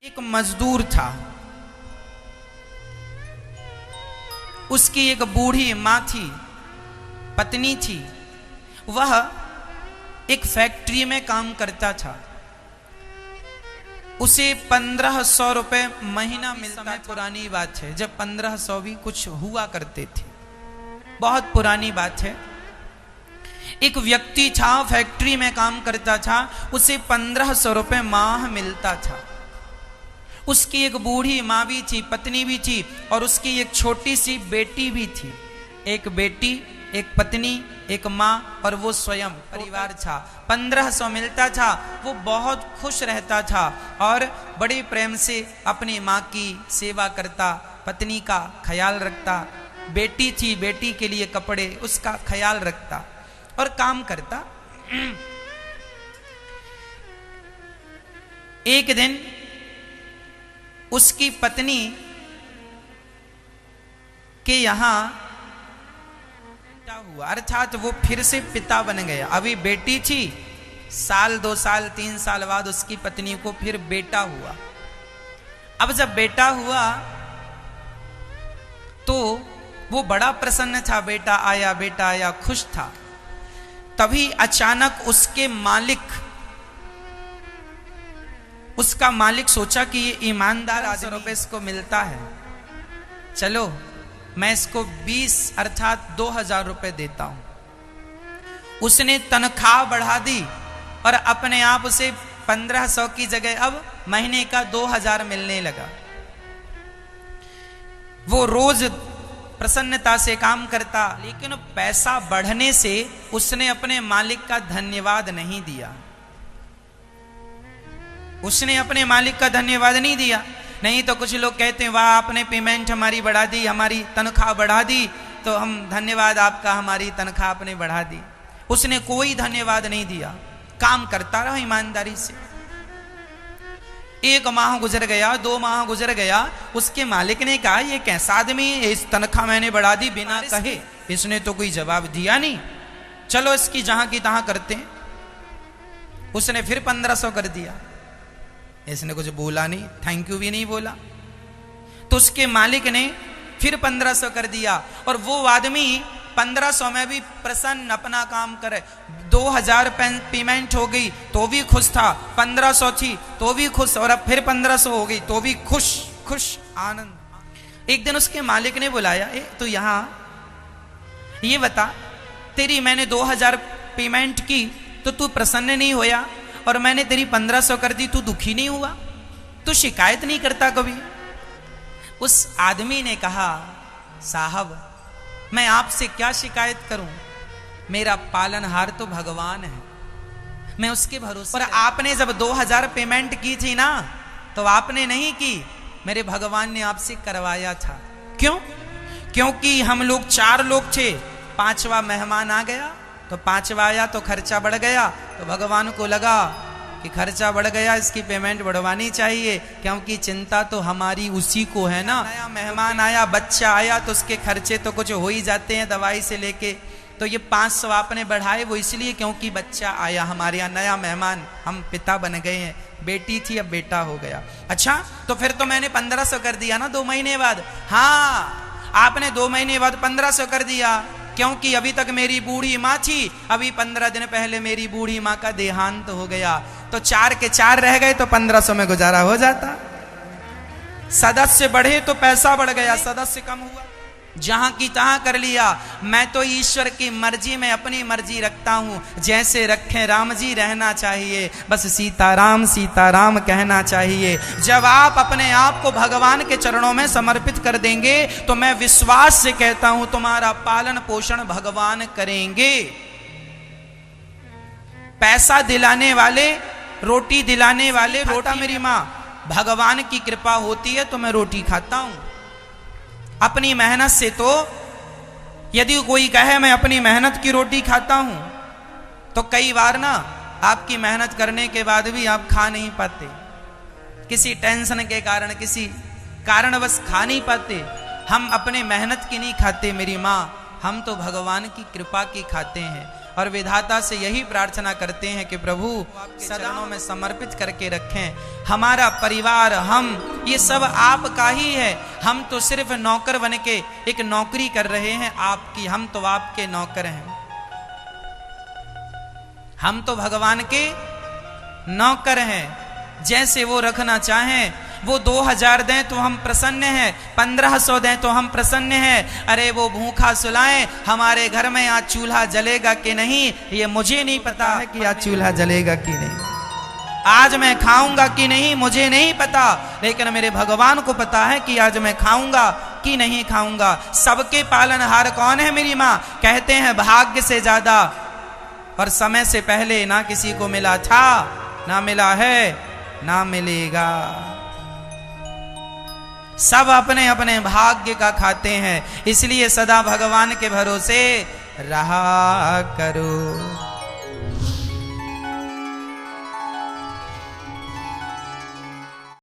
एक मजदूर था, उसकी एक बूढ़ी माँ थी, पत्नी थी। वह एक फैक्ट्री में काम करता था। उसे 1500 रुपए महीना मिलता। पुरानी बात है जब 1500 भी कुछ हुआ करते थे, बहुत पुरानी बात है। एक व्यक्ति था, फैक्ट्री में काम करता था, उसे 1500 रुपए माह मिलता था। उसकी एक बूढ़ी माँ भी थी, पत्नी भी थी, और उसकी एक छोटी सी बेटी भी थी। एक बेटी, एक पत्नी, एक माँ और वो स्वयं परिवार था। 1500 मिलता था। वो बहुत खुश रहता था और बड़े प्रेम से अपनी माँ की सेवा करता, पत्नी का ख्याल रखता। बेटी थी, बेटी के लिए कपड़े, उसका ख्याल रखता और काम करता। एक दिन उसकी पत्नी के यहां क्या हुआ, अर्थात वो फिर से पिता बन गया। अभी बेटी थी, साल 2 साल 3 साल बाद उसकी पत्नी को फिर बेटा हुआ। अब जब बेटा हुआ तो वो बड़ा प्रसन्न था, बेटा आया, खुश था। तभी अचानक उसका मालिक सोचा कि ये ईमानदार आदमी, इसको मिलता है, चलो मैं इसको 20 अर्थात 2000 रुपए देता हूं। उसने तनख्वाह बढ़ा दी और अपने आप उसे 1500 की जगह अब महीने का 2000 मिलने लगा। वो रोज प्रसन्नता से काम करता, लेकिन पैसा बढ़ने से उसने अपने मालिक का धन्यवाद नहीं दिया। उसने अपने मालिक का धन्यवाद नहीं दिया। नहीं तो कुछ लोग कहते हैं, वाह आपने पेमेंट हमारी बढ़ा दी, हमारी तनख्वाह बढ़ा दी, तो हम धन्यवाद आपका, हमारी तनख्वाह आपने बढ़ा दी। उसने कोई धन्यवाद नहीं दिया, काम करता रहा ईमानदारी से। 1 माह गुजर गया, 2 माह गुजर गया। उसके मालिक ने कहा, ये कैसा आदमी है, इस तनख्वाह मैंने बढ़ा दी बिना कहे। इसने तो कोई जवाब दिया नहीं, चलो इसकी जहां की तहां करते हैं। उसने फिर 1500 कर दिया। इसने कुछ बोला नहीं, थैंक यू भी नहीं बोला। तो उसके मालिक ने फिर 1500 कर दिया और वो आदमी 1500 में भी प्रसन्न अपना काम करे। 2000 पेमेंट हो गई तो भी खुश था, 1500 थी तो भी खुश, और अब फिर 1500 हो गई तो भी खुश आनंद। एक दिन उसके मालिक ने बुलाया, तो यहां ये बता, तेरी मैंने 2000 पेमेंट की तो तू प्रसन्न नहीं होया, और मैंने तेरी 1500 कर दी, तू दुखी नहीं हुआ, तू शिकायत नहीं करता कभी? उस आदमी ने कहा, साहब मैं आपसे क्या शिकायत करूं, मेरा पालनहार तो भगवान है, मैं उसके भरोसे। और आपने जब 2000 पेमेंट की थी ना, तो आपने नहीं की, मेरे भगवान ने आपसे करवाया था। क्यों? क्योंकि हम लोग 4 लोग थे, 5वां मेहमान आ गया, तो 5वां आया तो खर्चा बढ़ गया। तो भगवान को लगा कि खर्चा बढ़ गया, इसकी पेमेंट बढ़वानी चाहिए, क्योंकि चिंता तो हमारी उसी को है ना। नया मेहमान आया, बच्चा आया, तो उसके खर्चे तो कुछ हो ही जाते हैं दवाई से लेके। तो ये 500 आपने बढ़ाए, वो इसलिए क्योंकि बच्चा आया हमारे यहाँ, नया मेहमान, हम पिता बन गए हैं। बेटी थी अब बेटा हो गया। अच्छा, तो फिर तो मैंने 1500 कर दिया ना 2 महीने बाद। हाँ, आपने 2 महीने बाद 1500 कर दिया, क्योंकि अभी तक मेरी बूढ़ी माँ थी, अभी 15 दिन पहले मेरी बूढ़ी माँ का देहांत हो गया, तो 4 के 4 रह गए, तो 1500 में गुजारा हो जाता। सदस्य बढ़े तो पैसा बढ़ गया, सदस्य कम हुआ, जहां की तहां कर लिया। मैं तो ईश्वर की मर्जी में अपनी मर्जी रखता हूं, जैसे रखे राम जी रहना चाहिए, बस सीताराम सीताराम कहना चाहिए। जब आप अपने आप को भगवान के चरणों में समर्पित कर देंगे, तो मैं विश्वास से कहता हूं तुम्हारा पालन पोषण भगवान करेंगे। पैसा दिलाने वाले, रोटी दिलाने वाले, रोटा मेरी माँ, भगवान की कृपा होती है तो मैं रोटी खाता हूं अपनी मेहनत से। तो यदि कोई कहे मैं अपनी मेहनत की रोटी खाता हूं, तो कई बार ना आपकी मेहनत करने के बाद भी आप खा नहीं पाते, किसी टेंशन के कारण, किसी कारणवश खा नहीं पाते। हम अपने मेहनत की नहीं खाते मेरी माँ, हम तो भगवान की कृपा की खाते हैं। और विधाता से यही प्रार्थना करते हैं कि प्रभु चरणों में समर्पित करके रखें। हमारा परिवार, हम, ये सब आपका ही है। हम तो सिर्फ नौकर बन के एक नौकरी कर रहे हैं आपकी, हम तो आपके नौकर हैं। हम तो भगवान के नौकर हैं। जैसे वो रखना चाहें, वो 2000 दें तो हम प्रसन्न हैं, 1500 दें तो हम प्रसन्न हैं। अरे वो भूखा सुलाएं, हमारे घर में आज चूल्हा जलेगा कि नहीं ये मुझे नहीं पता है कि आज चूल्हा जलेगा कि नहीं, आज मैं खाऊंगा कि नहीं मुझे नहीं पता, लेकिन मेरे भगवान को पता है कि आज मैं खाऊंगा कि नहीं खाऊंगा। सबके पालनहार कौन है? मेरी माँ। कहते हैं भाग्य से ज्यादा और समय से पहले ना किसी को मिला था, ना मिला है, ना मिलेगा। सब अपने अपने भाग्य का खाते हैं, इसलिए सदा भगवान के भरोसे रहा करो।